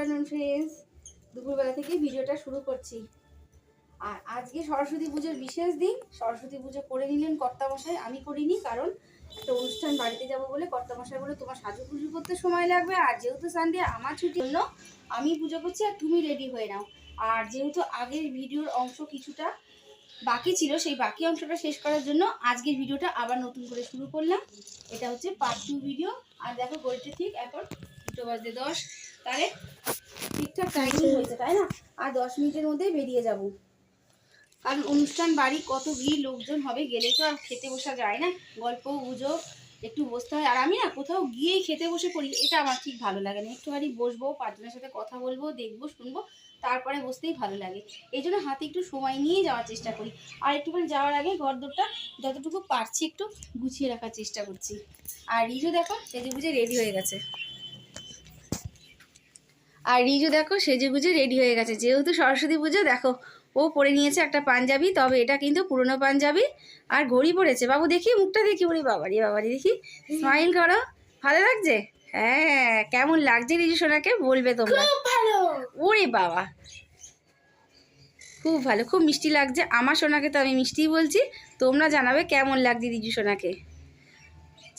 Afternoon friends, দুপুরবেলা থেকে ভিডিওটা শুরু করছি। আর আজকে সরস্বতী পুজোর বিশেষ দিন। সরস্বতী পুজো করে নিলেন কর্তামশাই, আমি করিনি, কারণ একটা অনুষ্ঠান বাড়িতে যাব বলে কর্তামশাই বলে তোমার সাজুগুজু করতে সময় লাগবে, আর যেহেতু সানডে আমার ছুটির জন্য আমি পুজো করছি আর তুমি রেডি হয়ে নাও। আর যেহেতু আগের ভিডিওর অংশ কিছুটা বাকি ছিল, সেই বাকি অংশটা শেষ করার জন্য আজকের ভিডিওটা আবার নতুন করে শুরু করলাম। এটা হচ্ছে পার্ট 2 ভিডিও। আর দেখো ঘড়িতে ঠিক এখন 2:10, তাহলে ঠিকঠাক টাইমিং হয়েছে, তাই না? আর 10 মিনিটের মধ্যেই বেরিয়ে যাব, কারণ অনুষ্ঠান বাড়ি কত ভিড় লোকজন হবে, গেলে তো আর খেতে বসা যায় না, গল্প গুজব একটু বসতে হয়। আর আমি না কোথাও গিয়েই খেতে বসে পড়ি, এটা আমার ঠিক ভালো লাগে না। একটুখানি বসবো, পাঁচজনের সাথে কথা বলবো, দেখবো, শুনবো, তারপরে বসতেই ভালো লাগে। এই জন্য হাতে একটু সময় নিয়েই যাওয়ার চেষ্টা করি। আর একটুখানি যাওয়ার আগে ঘরদোরটা যতটুকু পারছি একটু গুছিয়ে রাখার চেষ্টা করছি। আর রিজু দেখো সেজে গুজে রেডি হয়ে গেছে। যেহেতু সরস্বতী পুজো, দেখো ও পরে নিয়েছে একটা পাঞ্জাবি, তবে এটা কিন্তু পুরনো পাঞ্জাবি। আর ঘড়ি পরেছে। বাবু দেখি মুখটা দেখি, ওরে বাবারি বাবারি, দেখি স্মাইল করো। ভালো লাগছে? হ্যাঁ, কেমন লাগছে রিজু সোনাকে বলবে তোমরা। ওরে বাবা, খুব ভালো, খুব মিষ্টি লাগছে। আমার সোনাকে তো আমি মিষ্টিই বলছি, তোমরা জানাবে কেমন লাগছে রিজু সোনাকে।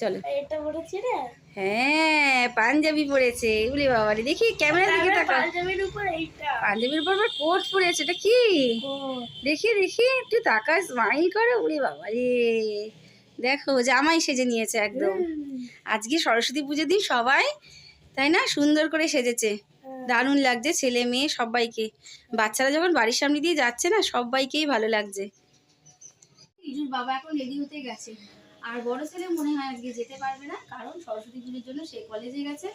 চলো। এটা পড়েছি রে। হ্যাঁ, পাঞ্জাবি পরেছে। উলি বাবা রে, দেখি ক্যামেরার দিকে তাকাও। পাঞ্জাবির উপর এইটা। পাঞ্জাবির উপর আবার কোট পরেছে, এটা কি? দেখি দেখি, একটু তাকা, স্মাইল করো। উলি বাবা রে, দেখো জামাই সেজে নিয়েছে একদম। আজকে সরস্বতী পুজোর দিন সবাই, তাই না, সুন্দর করে সেজেছে। দারুণ লাগছে ছেলে মেয়ে সবাইকে। বাচ্চারা যখন বাড়ির সামনে দিয়ে যাচ্ছে না, সবাইকেই ভালো লাগছে। রিজুর বাবা এখন রেডি হতে গেছে। আর বড় ছেলে মনে হয় আজকে যেতে পারবে না, কারণ সরস্বতী পুজোর জন্য সে কলেজে গেছে।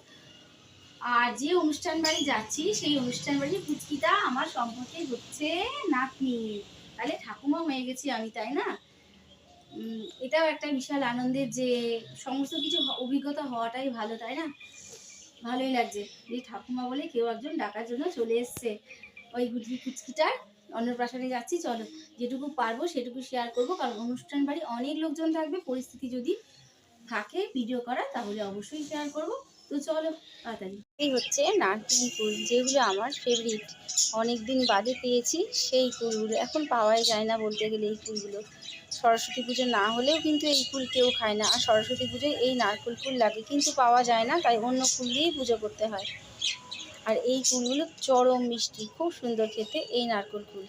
আর যে অনুষ্ঠান বাড়ি যাচ্ছি, সেই অনুষ্ঠান বাড়ির পুচকিটা আমার সম্পর্কে হচ্ছে নাতনি। তাহলে ঠাকুমা হয়ে গেছি আমি, তাই না? এটাও একটা বিশাল আনন্দের, যে সমস্ত কিছু অভিজ্ঞতা হওয়াটাই ভালো, তাই না? ভালোই লাগছে যে ঠাকুমা বলে কেউ একজন ডাকার জন্য চলে এসছে। ওই গুটলি পুচকিটার অন্নপ্রাশনে যাচ্ছি। চলো, যেটুকু পারবো সেটুকু শেয়ার করব, কারণ অনুষ্ঠান বাড়ি অনেক লোকজন থাকবে, পরিস্থিতি যদি থাকে ভিডিও করা তাহলে অবশ্যই শেয়ার করব। তো চলো তাড়াতাড়ি। এই হচ্ছে নারকেল কুল, যেগুলো আমার ফেভারিট, অনেক দিন বাদে পেয়েছি সেই কুলগুলো। এখন পাওয়াই যায় না বলতে গেলে এই কুলগুলো। সরস্বতী পুজো না হলেও কিন্তু এই কুল কেউ খায় না, আর সরস্বতী পুজোয় এই নারকেল কুল লাগে, কিন্তু পাওয়া যায় না, তাই অন্য কুল দিয়েই পুজো করতে হয়। আর এই কুলগুলো চরম মিষ্টি, খুব সুন্দর খেতে এই নারকেল কুল।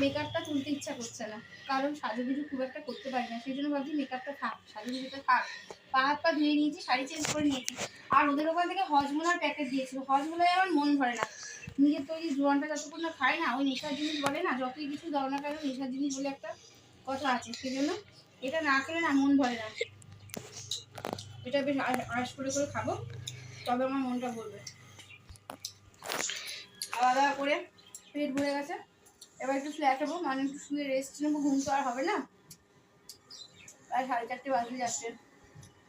মেকআপটা তুলতে ইচ্ছা করছে না, কারণ সাজুগুজু খুব একটা করতে পারি না, সেই জন্য ভাবছি মেকআপটা থাক, সাজুগুজুটা থাক। পা হাত পা ধুয়ে নিয়েছি, শাড়ি চেঞ্জ করে নিয়েছি। আর ওদের ওখান থেকে হজমোলার প্যাকেট দিয়েছিল, হজমোলায় আমার মন ভরে না। নিজের তৈরি জোয়ানটা যতক্ষণ না খায় না, ওই নেশার জিনিস বলে না, যতই কিছু দাও না কেন নেশার জিনিস বলে একটা কথা আছে, সেজন্য এটা না খেলে না মন ভরে না। এটা বেশ আড়াশ করে খাবো, তবে আমার মনটা ভরবে। খাওয়া দাওয়া করে পেট ভরে গেছে, এবার একটু ফ্ল্যাট হবো, মানে একটু শুয়ে রেস্ট নেবো, ঘুম তো আর হবে না। প্রায় 4:30 বাজতে যাচ্ছে।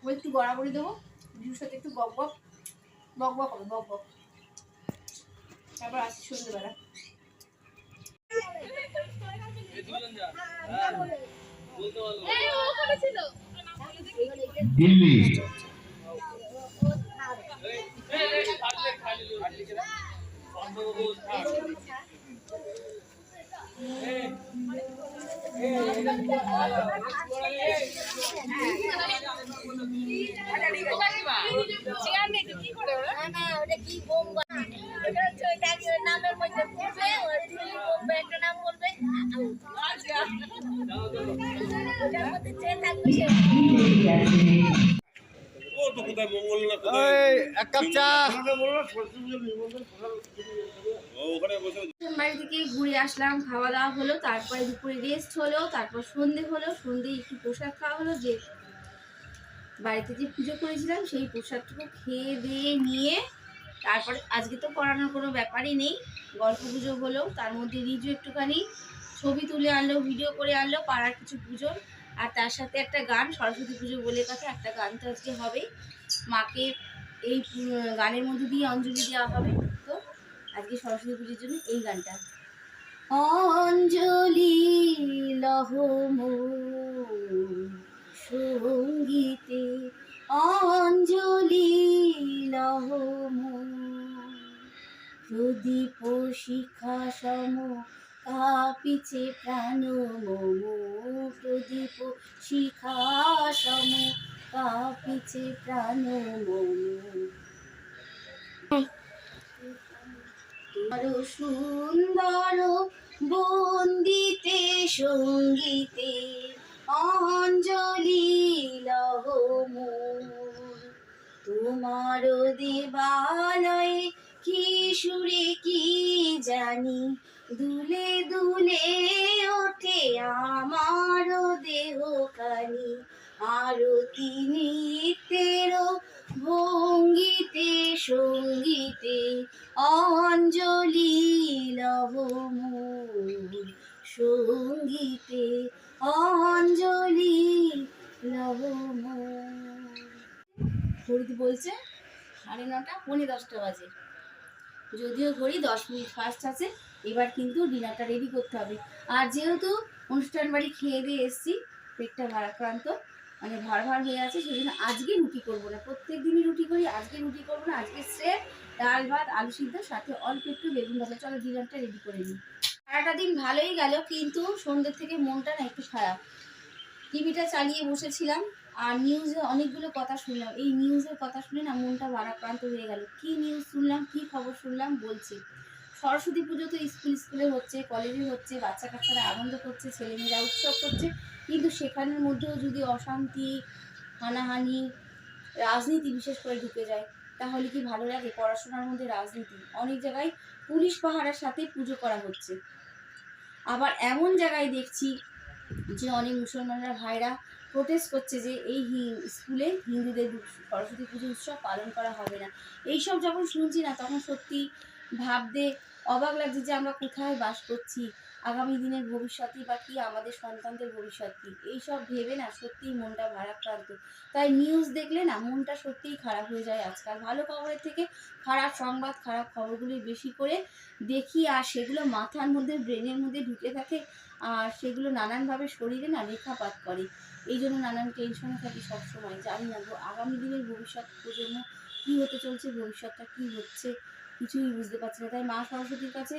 ওই একটু গড়াগড়ি দেবো, বিজুর সাথে একটু বক বক হবে, বক বক। তারপর আসছি সন্ধ্যেবেলা। দিল্লি এক কাপ চা। বাড়ি থেকে ঘুরে আসলাম, খাওয়া দাওয়া হলো, তারপরে দুপুরে রেস্ট হলো, তারপর সন্ধে হলো, সন্ধে একটু প্রসাদ খাওয়া হলো। যে বাড়িতে যে পুজো করেছিলাম সেই প্রসাদটুকু খেয়ে দিয়ে নিয়ে তারপরে আজকে তো করানোর কোনো ব্যাপারই নেই, গল্প পুজো হলো, তার মধ্যে রিজু একটুখানি ছবি তুলে আনলো, ভিডিও করে আনলো পাড়ার কিছু পুজোর, আর তার সাথে একটা গান, সরস্বতী পুজো বলে কথা, একটা গান তো আজকে হবে। মাকে এই গানের মধ্যে দিয়ে অঞ্জলি দেওয়া হবে। তো আজকে সরস্বতী পুজোর জন্য এই গানটা, অঞ্জলি লহ সঙ্গীতে, অঞ্জলি লহ প্রদীপ শিখা সম কাঁপিছে প্রাণ মম, প্রদীপ শিখা সম কাঁপিছে প্রাণ মম। আরো সুন্দর বন্দিতে সঙ্গীতে, অঞ্জলি লহ তোমার দেবালয়ে কি সুরে কি জানি, দুলে দুলে ওঠে আমার দেহ কানি, আরতি নৃত্যের ভঙ্গিতে সঙ্গীতে, অঞ্জলি লহ সঙ্গীতে, অঞ্জলি লহ। ঘড়িতে বলছে 9:30, 9:45 বাজে, যদিও ঘড়ি 10 মিনিট ফাস্ট আছে। এবার কিন্তু ডিনারটা রেডি করতে হবে। আর যেহেতু অনুষ্ঠান বাড়ি খেয়ে দিয়ে এসছি, পেটটা ভারাক্রান্ত, মানে ভার হয়ে আছে, সেই জন্য আজকে রুটি করবো না। প্রত্যেক দিনই রুটি করি, আজকে রুটি করবো না। আজকে স্রেফ ডাল ভাত আলু সিদ্ধ, সাথে অল্প একটু বেগুন ভাজা। চলো ডিনারটা রেডি করে নিই। সারাটা দিন ভালোই গেল, কিন্তু সন্ধ্যের থেকে মনটা না একটু খারাপ। টিভিটা চালিয়ে বসেছিলাম আর নিউজে অনেকগুলো কথা শুনলাম। এই নিউজের কথা শুনে না মনটা ভারাক্রান্ত হয়ে গেল। কি নিউজ শুনলাম, কি খবর শুনলাম বলছি। সরস্বতী পুজো তো স্কুলে হচ্ছে, কলেজে হচ্ছে, বাচ্চা কাচ্চারা আনন্দ করছে, ছেলেমেয়েরা উৎসব করছে, কিন্তু সেখানের মধ্যেও যদি অশান্তি, হানাহানি, রাজনীতি বিশেষ করে ঢুকে যায়, তাহলে কি ভালো লাগে? পড়াশোনার মধ্যে রাজনীতি, অনেক জায়গায় পুলিশ পাহারার সাথে পুজো করা হচ্ছে। আবার এমন জায়গায় দেখছি যে অনেক মুসলমানরা ভাইরা প্রোটেস্ট করছে যে এই স্কুলে হিন্দুদের সরস্বতী পুজো উৎসব পালন করা হবে না। এইসব যখন শুনছি না, তখন সত্যি ভাবতে অবাক লাগছে যে আমরা কোথায় বাস করছি, আগামী দিনের ভবিষ্যৎই বা কী, আমাদের সন্তানদের ভবিষ্যৎ কী, এইসব ভেবে না সত্যিই মনটা ভারাক্রান্ত। তাই নিউজ দেখলে না মনটা সত্যিই খারাপ হয়ে যায়। আজকাল ভালো খবরের থেকে খারাপ সংবাদ, খারাপ খবরগুলি বেশি করে দেখি, আর সেগুলো মাথার মধ্যে, ব্রেনের মধ্যে ঢুকে থাকে, আর সেগুলো নানানভাবে শরীরে না রেখাপাত করে। এই জন্য নানান টেনশনে থাকি সবসময়। জানি না আগামী দিনের ভবিষ্যৎ প্রজন্ম কী হতে চলছে, ভবিষ্যৎটা কী হচ্ছে কিছুই বুঝতে পারছি না। তাই মা সরস্বতীর কাছে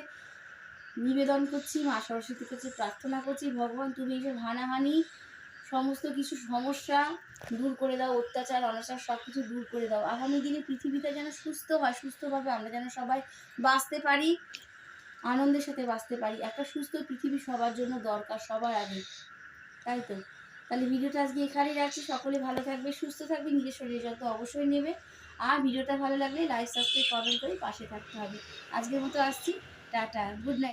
নিবেদন করছি, মা সরস্বতীর কাছে প্রার্থনা করছি, ভগবান তুমি এইসব হানাহানি, সমস্ত কিছু সমস্যা দূর করে দাও, অত্যাচার অনাচার সব কিছু দূর করে দাও। আগামী দিনে পৃথিবীটা যেন সুস্থ হয়, সুস্থভাবে আমরা যেন সবাই বাঁচতে পারি, আনন্দের সাথে বাঁচতে পারি। একটা সুস্থ পৃথিবী সবার জন্য দরকার, সবার আগে, তাই তো। তাহলে ভিডিওটা আজকে এখানেই রাখছি। সকলে ভালো থাকবে, সুস্থ থাকবে, নিজের শরীরের যত্ন অবশ্যই নেবে। আর ভিডিওটা ভালো লাগলে লাইক, সাবস্ক্রাইব, কমেন্ট করে পাশে থাকতে হবে। আজকের মতো আসছি, টাটা, গুড নাইট।